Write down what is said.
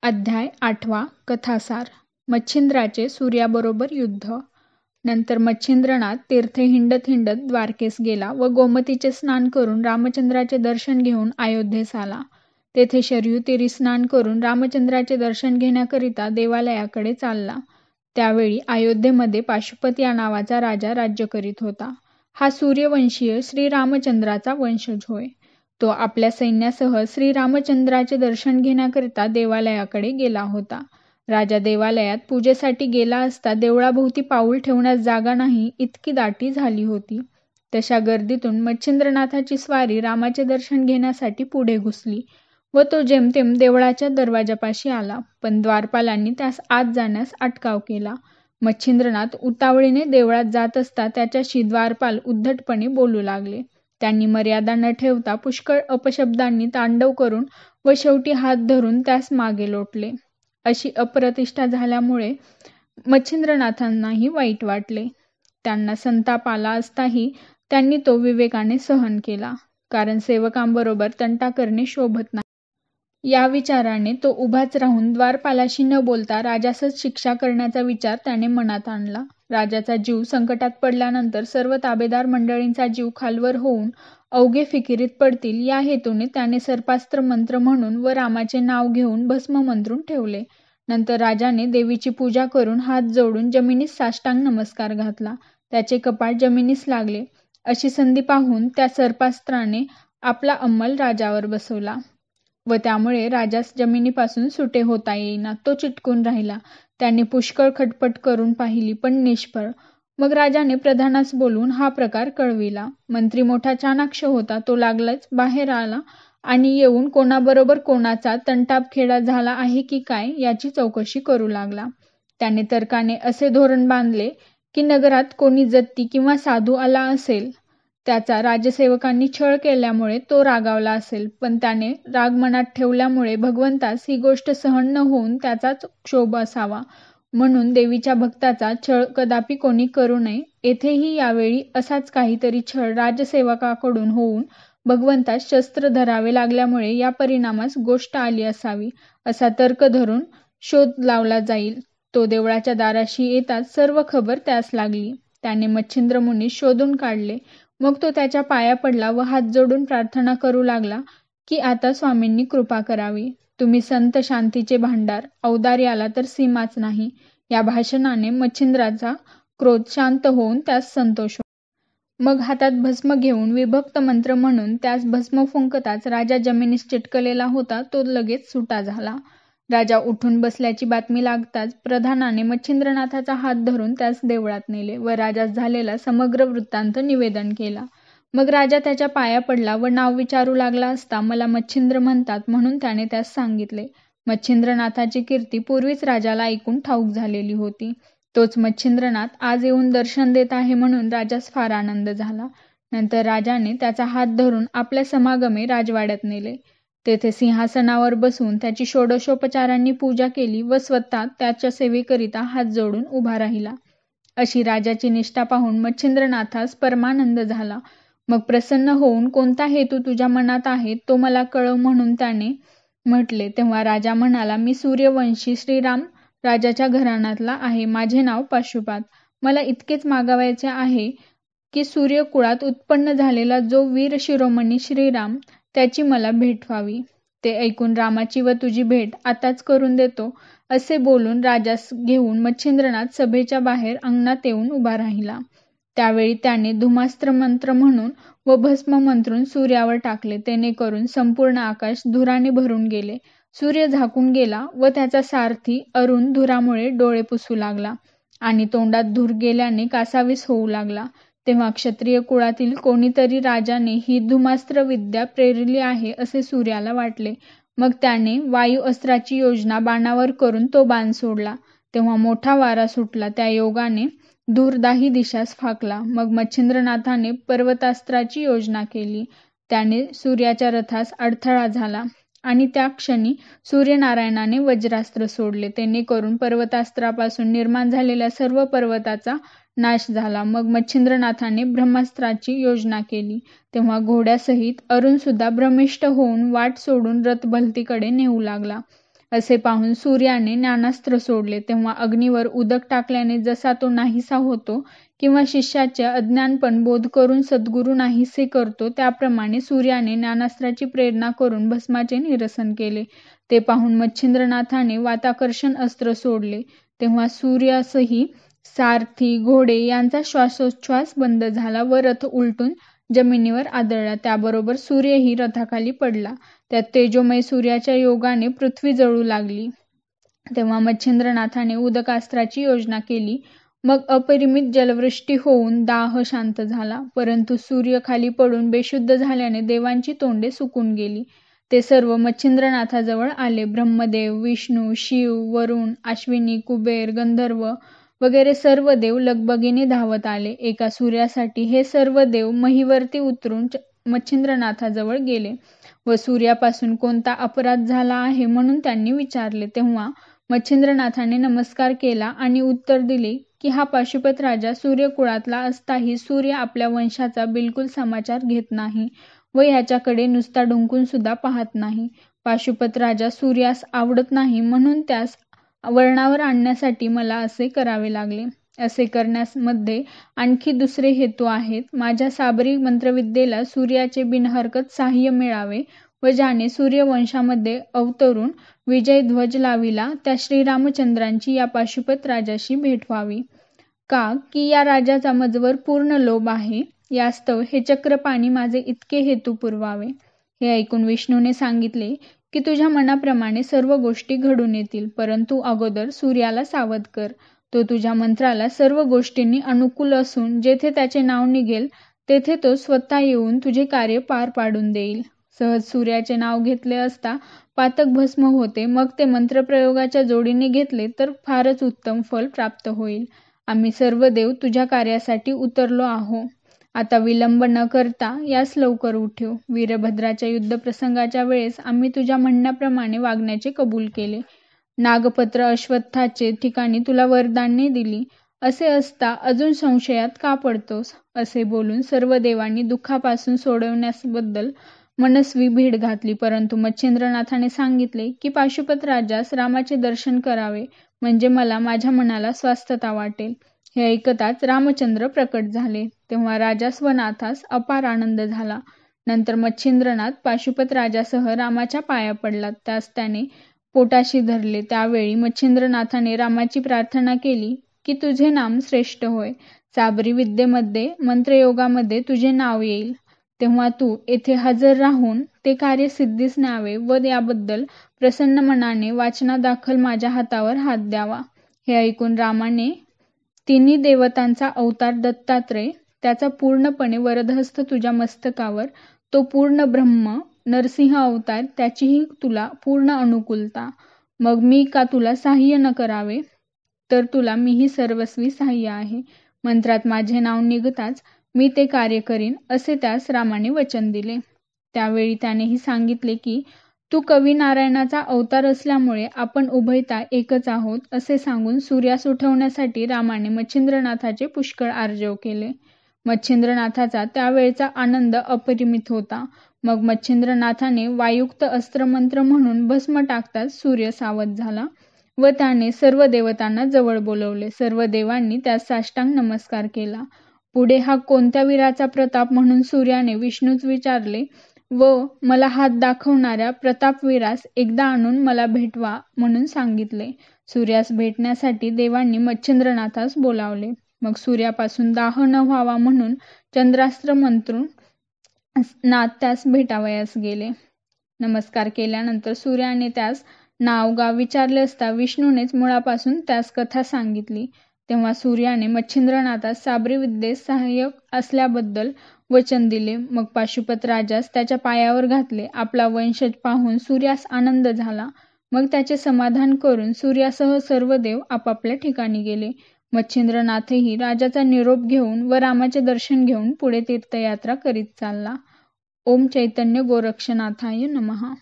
अध्याय 8 कथासार. मच्छिंद्राचे सूर्याबरोबर युद्ध. नंतर मच्छिंद्रनाथ तीर्थे हिंडत हिंडत द्वारकेस गेला व गोमतीचे स्नान करून रामचंद्राचे दर्शन घेऊन अयोध्येस आला. तेथे शरयू तीरी स्नान करून रामचंद्राचे दर्शन घेण्याकरिता देवालयाकडे चालला. त्यावेळी अयोध्येमध्ये पाशुपत या नावाचा राजा राज्य करीत होता. हा सूर्यवंशीय श्रीरामचंद्राचा वंशज होय. तो आपल्या सैन्यासह श्रीरामचंद्राचे दर्शन घेण्याकरिता देवालयाकडे गेला होता. राजा देवालयात पूजेसाठी गेला असता देवळाभोवती पाऊल ठेवण्यास जागा नाही इतकी दाटी झाली होती. तशा गर्दीतून मच्छिंद्रनाथाची स्वारी रामाचे दर्शन घेण्यासाठी पुढे घुसली व तो जेमतेम देवळाच्या दरवाजापाशी आला, पण द्वारपालांनी त्यास आत जाण्यास अटकाव केला. मच्छिंद्रनाथ उतावळीने देवळात जात असता त्याच्याशी द्वारपाल उद्धटपणे बोलू लागले. त्यांनी मर्यादा न ठेवता पुष्कळ अपशब्दांनी तांडव करून व शेवटी हात धरून त्यास मागे लोटले. अशी अप्रतिष्ठा झाल्यामुळे मच्छिंद्रनाथांनाही वाईट वाटले. त्यांना संताप आला असताही त्यांनी तो विवेकाने सहन केला, कारण सेवकांबरोबर तंटा करणे शोभत नाही. या विचाराने तो उभाच राहून द्वारपालाशी न बोलता राजासच शिक्षा करण्याचा विचार त्याने मनात आणला. राजाचा जीव संकटात पडल्यानंतर सर्व ताबेदार मंडळींचा जीव खालवर होऊन अवघे फिकिरीत पडतील या हेतूने त्याने सर्पास्त्र मंत्र म्हणून व रामाचे नाव घेऊन भस्म मंत्रून ठेवले. नंतर राजाने देवीची पूजा करून हात जोडून जमिनीस साष्टांग नमस्कार घातला. त्याचे कपाळ जमिनीस लागले. अशी संधी पाहून त्या सर्पास्त्राने आपला अंमल राजावर बसवला व त्यामुळे राजास जमिनीपासून सुटे होता येईना. तो चिटकून राहिला. त्याने पुष्कळ खटपट करून पाहिली, पण निष्फळ. मग राजाने प्रधानास बोलवून हा प्रकार कळविला. मंत्री मोठा चाणाक्ष होता. तो लागलाच बाहेर आला आणि येऊन कोणाबरोबर कोणाचा तंटापखेडा झाला आहे की काय याची चौकशी करू लागला. त्याने तर्काने असे धोरण बांधले की नगरात कोणी जत्ती किंवा साधू आला असेल, त्याचा राजसेवकांनी छळ केल्यामुळे तो रागावला असेल, पण त्याने राग मनात ठेवल्यामुळे भगवंतास ही गोष्ट सहन न होऊन त्याचाच क्षोभ असावा, म्हणून देवीच्या भक्ताचा छळ कदापि कोणी करू नये. येथेही यावेळी असाच काहीतरी छळ राजसेवकाकडून होऊन भगवंतास शस्त्र धरावे लागल्यामुळे या परिणामास गोष्ट आली असावी, असा तर्क धरून शोध लावला जाईल. तो देवळाच्या दाराशी येताच सर्व खबर त्यास लागली. त्याने मच्छिंद्र मुनीस शोधून काढले. मग तो त्याच्या पाया पडला व हात जोडून प्रार्थना करू लागला की आता स्वामींनी कृपा करावी. तुम्ही संत शांतीचे भांडार, औदार्याला तर सीमाच नाही. या भाषणाने मच्छिंद्राचा क्रोध शांत होऊन त्यास संतोष होता. मग हातात भस्म घेऊन विभक्त मंत्र म्हणून त्यास भस्म फुंकताच राजा जमिनीस चिटकलेला होता तो लगेच सुटा झाला. राजा उठून बसल्याची बातमी लागताच प्रधानाने मच्छिंद्रनाथाचा हात धरून त्यास देवळात नेले व राजास झालेला समग्र वृत्तांत निवेदन केला. मग राजा त्याच्या पाया पडला व नाव विचारू लागला असता मला मच्छिंद्र म्हणतात म्हणून त्याने त्यास सांगितले. मच्छिंद्रनाथाची कीर्ती पूर्वीच राजाला ऐकून ठाऊक झालेली होती. तोच मच्छिंद्रनाथ आज येऊन दर्शन देत आहे म्हणून राजास फार आनंद झाला. नंतर राजाने त्याचा हात धरून आपल्या समागमे राजवाड्यात नेले. तेथे सिंहासनावर बसून त्याची षोडशोपचारांनी पूजा केली व स्वतः त्याच्या सेवेकरिता हात जोडून उभा राहिला. अशी राजाची निष्ठा पाहून मच्छिंद्रनाथास परमानंद झाला. मग प्रसन्न होऊन कोणता हेतू तुझ्या मनात आहे तो मला कळव म्हणून त्याने म्हटले. तेव्हा राजा म्हणाला, मी सूर्यवंशी श्रीराम राजाच्या घराण्यातला आहे. माझे नाव पाशुपात. मला इतकेच मागावायचे आहे की सूर्यकुळात उत्पन्न झालेला जो वीर शिरोमणी श्रीराम त्याची मला भेट व्हावी. ते ऐकून रामाची व तुझी भेट आताच करून देतो, असे बोलून राजास घेऊन मच्छिंद्रनाथ सभेच्या बाहेर अंगणात येऊन उभा राहिला. त्यावेळी त्याने धुमास्त्र मंत्र म्हणून व भस्म मंत्रून सूर्यावर टाकले. तेणेकरून संपूर्ण आकाश धुराने भरून गेले. सूर्य झाकून गेला व त्याचा सारथी अरुण धुरामुळे डोळे पुसू लागला आणि तोंडात धूर गेल्याने कासावीस होऊ लागला. तेव्हा क्षत्रिय कुळातील कोणीतरी राजाने ही धुमास्त्र विद्या प्रेरिली आहे असे सूर्याला वाटले. मग त्याने वायू अस्त्राची योजना बाणावर करून तो बाण सोडला. तेव्हा मोठा वारा सुटला. त्या योगाने धूर दाही दिशास फाकला. मग मच्छिंद्रनाथाने पर्वतास्त्राची योजना केली. त्याने सूर्याच्या रथास अडथळा झाला आणि त्या क्षणी सूर्यनारायणाने वज्रास्त्र सोडले. तेणेकरून पर्वतास्त्रापासून निर्माण झालेल्या सर्व पर्वताचा नाश झाला. मग मच्छिंद्रनाथाने ब्रह्मास्त्राची योजना केली. तेव्हा घोड्यासहित अरुण सुद्धा भ्रमिष्ट होऊन वाट सोडून रथ भलतीकडे नेऊ लागला. असे पाहून सूर्याने ज्ञानास्त्र सोडले. तेव्हा अग्नीवर उदक टाकल्याने जसा तो नाहीसा होतो किंवा शिष्याचे अज्ञानपण बोध करून सद्गुरू नाहीसे करतो, त्याप्रमाणे सूर्याने ज्ञानास्त्राची प्रेरणा करून भस्माचे निरसन केले. ते पाहून मच्छिंद्रनाथाने वाताकर्षण अस्त्र सोडले. तेव्हा सूर्यासही सारथी घोडे यांचा श्वासोच्छ्वास बंद झाला व रथ उलटून जमिनीवर आदळला. त्याबरोबर सूर्यही रथाखाली पडला. त्या तेजोमय सूर्याच्या योगाने पृथ्वी जळू लागली. तेव्हा मच्छिंद्रनाथाने उदकास्त्राची योजना केली. मग अपरिमित जलवृष्टी होऊन दाह शांत झाला. परंतु सूर्य खाली पडून बेशुद्ध झाल्याने देवांची तोंडे सुकून गेली. ते सर्व मच्छिंद्रनाथाजवळ आले. ब्रह्मदेव, विष्णू, शिव, वरुण, अश्विनी, कुबेर, गंधर्व वगैरे सर्व देव लगबगीने धावत आले. एका सूर्यासाठी हे सर्व देव महिवरती उतरून मच्छिंद्रनाथाजवळ गेले व सूर्यापासून कोणता अपराध झाला आहे म्हणून त्यांनी विचारले. तेव्हा मच्छिंद्रनाथाने नमस्कार केला आणि उत्तर दिले की हा पाशुपत राजा सूर्यकुळातला असताही सूर्य आपल्या वंशाचा बिलकुल समाचार घेत नाही व ह्याच्याकडे नुसता डुंकून सुद्धा पाहत नाही. पाशुपत राजा सूर्यास आवडत नाही म्हणून त्यास वळणावर आणण्यासाठी मला असे करावे लागले. असे करण्यामध्ये आणखी दुसरे हेतू आहेत. माझ्या साबरी मंत्रविद्येला सूर्याचे बिनहरकत साह्य मिळावे व ज्याने सूर्यवंशामध्ये अवतरून विजयध्वज लाविला त्या श्रीरामचंद्रांची या पाशुपत राजाशी भेट व्हावी. का की या राजाचा मजवर पूर्ण लोभ आहे. यास्तव हे चक्रपाणी माझे इतके हेतू पुरवावे. हे ऐकून विष्णूने सांगितले की तुझ्या मनाप्रमाणे सर्व गोष्टी घडून येतील, परंतु अगोदर सूर्याला सावध कर. तो तुझ्या मंत्राला सर्व गोष्टींनी अनुकूल असून जेथे त्याचे नाव निघेल तेथे तो स्वतः येऊन तुझे कार्य पार पाडून देईल. सहज सूर्याचे नाव घेतले असता पातक भस्म होते. मग ते मंत्रप्रयोगाच्या जोडीने घेतले तर फारच उत्तम फल प्राप्त होईल. आम्ही सर्व देव तुझ्या कार्यासाठी उतरलो आहो. आता विलंब न करता यास लवकर उठव. वीरभद्राच्या युद्धप्रसंगाच्या वेळेस आम्ही तुझ्या म्हणण्याप्रमाणे वागण्याचे कबूल केले. नागपत्र अश्वत्थाचे ठिकाणी तुला वरदाने दिली. असे असता अजून संशयात का पडतोस? असे बोलून सर्व देवांनी दुःखापासून सोडवण्याबद्दल मनस्वी भीड घातली. परंतु मच्छिंद्रनाथाने सांगितले की पाशुपत राजास रामाचे दर्शन करावे म्हणजे मला माझ्या मनाला स्वस्थता वाटेल. हे ऐकताच रामचंद्र प्रकट झाले. तेव्हा राजास व नाथास अपार आनंद झाला. नंतर मच्छिंद्रनाथ पाशुपत राजासह रामाच्या पाया पडला. त्यास त्याने पोटाशी धरले. त्यावेळी मच्छिंद्रनाथाने रामाची प्रार्थना केली की तुझे नाम श्रेष्ठ होय. साबरी विद्येमध्ये मंत्रयोगामध्ये तुझे नाव येईल. तेव्हा तू येथे हजर राहून ते कार्य सिद्धीस न्यावे व याबद्दल प्रसन्न मनाने वाचनादाखल माझ्या हातावर हात द्यावा. हे ऐकून रामाने तिन्ही देवतांचा अवतार दत्तात्रय त्याचा पूर्णपणे वरदहस्त तुझ्या मस्तकावर, तो पूर्ण ब्रह्म नरसिंह अवतार त्याचीही तुला पूर्ण अनुकूलता. मग मी का तुला साह्य न करावे? तर तुला मीही सर्वस्वी साह्य आहे. मंत्रात माझे नाव निघताच मी ते कार्य करीन असे त्यास रामाने वचन दिले. त्यावेळी त्यानेही सांगितले की तू कवी नारायणाचा अवतार असल्यामुळे आपण उभयता एकच आहोत. असे सांगून सूर्यास उठवण्यासाठी रामाने मच्छिंद्रनाथाचे पुष्कळ आर्जव केले. मच्छिंद्रनाथाचा त्यावेळचा आनंद अपरिमित होता. मग मच्छिंद्रनाथाने वायुक्त अस्त्रमंत्र म्हणून भस्म टाकताच सूर्य सावध झाला व त्याने सर्व देवतांना जवळ बोलवले. सर्व देवांनी त्यास साष्टांग नमस्कार केला. पुढे हा कोणत्या वीराचा प्रताप म्हणून सूर्याने विष्णूच विचारले व मला हात दाखवणाऱ्या प्रतापवीरास एकदा आणून मला भेटवा म्हणून सांगितले. सूर्यास भेटण्यासाठी देवांनी मच्छिंद्रनाथास बोलावले. मग सूर्यापासून दाह न व्हावा म्हणून चंद्रास्त्र मंत्रून नाथ त्यास भेटावयास गेले. नमस्कार केल्यानंतर सूर्याने त्यास नाव गाव विचारले असता विष्णूनेच मुळापासून त्यास कथा सांगितली. तेव्हा सूर्याने मच्छिंद्रनाथास साबरी विद्येस सहाय्यक असल्याबद्दल वचन दिले. मग पाशुपत राजास त्याच्या पायावर घातले. आपला वंशज पाहून सूर्यास आनंद झाला. मग त्याचे समाधान करून सूर्यासह सर्व देव आपापल्या ठिकाणी गेले. मच्छिंद्रनाथही राजाचा निरोप घेऊन व रामाचे दर्शन घेऊन पुढे तीर्थयात्रा करीत चालला. ओम चैतन्य गोरक्षनाथाय नमः.